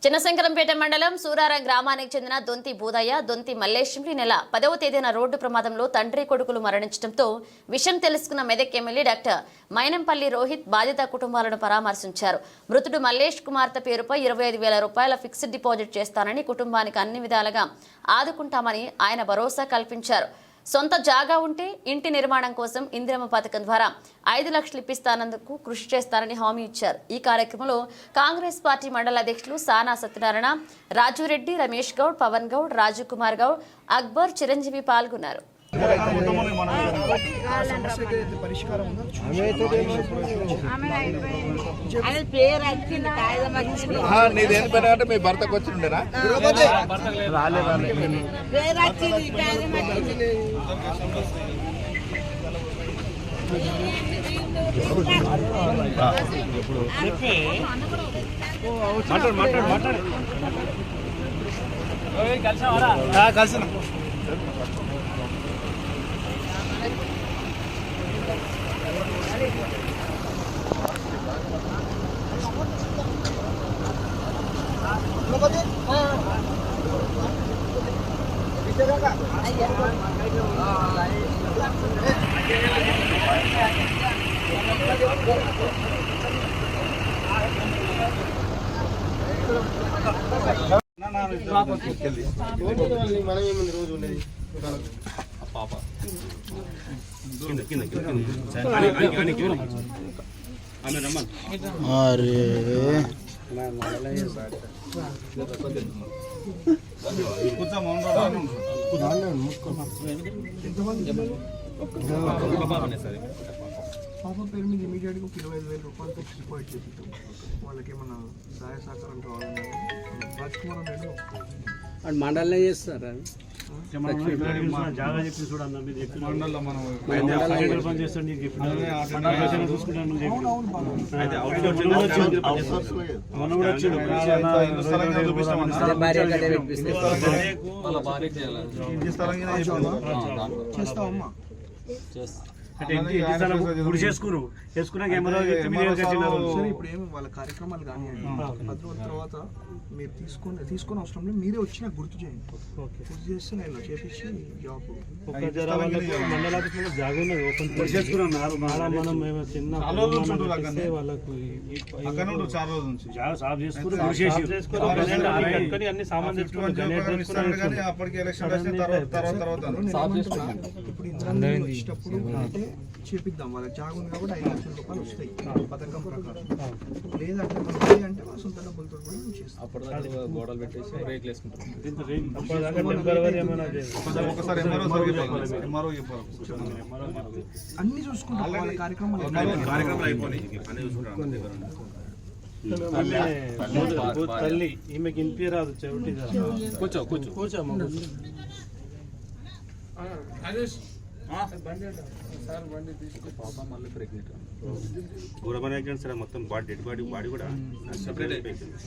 చిన్నశంకరంపేట మండలం సూరారం గ్రామానికి చెందిన దొంతి బూదయ్య, దొంతి మల్లేశంకి నెల 10వ తేదీన రోడ్డు ప్రమాదంలో తండ్రి కొడుకులు మరణించడంతో విషయం తెలుసుకున్న మెదక్ ఎమ్మెల్యే డాక్టర్ మైనంపల్లి రోహిత్ బాధిత కుటుంబాలను పరామర్శించారు. మృతుడు మల్లేష్ కుమార్తె పేరుపై 25,000 రూపాయల ఫిక్స్డ్ డిపాజిట్ చేస్తానని, కుటుంబానికి అన్ని విధాలుగా ఆదుకుంటామని ఆయన భరోసా కల్పించారు. సొంత జాగా ఉంటే ఇంటి నిర్మాణం కోసం ఇందిరమ్మ పథకం ద్వారా 5 లక్షలు ఇప్పిస్తానందుకు కృషి చేస్తానని హామీ ఇచ్చారు. ఈ కార్యక్రమంలో కాంగ్రెస్ పార్టీ మండల అధ్యక్షులు సానా సత్యనారాయణ, రాజురెడ్డి, రమేష్ గౌడ్, పవన్ గౌడ్, రాజు కుమార్ గౌడ్, అక్బర్, చిరంజీవి పాల్గొన్నారు. మీ భర్తకు వచ్చి ఉండేనా? కలిసి పాప పేరు మీద ఇమీడియట్గా 25,000 రూపాయలు ఫిక్స్ డిపాజిట్ చేపిస్తాం. వాళ్ళకి ఏమన్నా సహాయ సహకారం కావాలన్నా రాజ్ కుమార్ అనేది మండలనే చేస్తారు. జాగా చెప్పి చూడన్నా చేస్తావమ్మా ఇప్పుడు చేసుకున్నారు. ఇప్పుడు ఏమి వాళ్ళ కార్యక్రమాలు కానీ 10 తర్వాత మీరు తీసుకొని అవసరం లేదు, మీరే వచ్చి నాకు గుర్తు చేయండి. గుర్తు చేస్తే నేను చేపించి జాబ్ మండలాఫీస్ జాగా ఉన్నది ఓపెన్ చేసుకున్నారు. సాఫ్ చేసుకుని అన్ని సామాన్ తెచ్చుకుని ఇప్పుడు ఇచ్చినప్పుడు అంటే చేపిద్దాం. వాళ్ళకి జాగా ఉంది కాబట్టి 5 లక్షల రూపాయలు వస్తాయి పథకం ప్రకారం. లేదంటే మనం అంటే మా సొంత డబ్బులతో కూడా మేము చేస్తాం. గోడలు పెట్టేసి రేట్లు వేసుకుంటాం. అన్ని చూసుకుంటాం. వాళ్ళ కార్యక్రమాలు తల్లి ఈమెకి ఇంపిరాదు చెవిటి కూర్చో మొత్తం బాడీ డెడ్ బాడీ కూడా సెపరేట్ అయిపోయింది.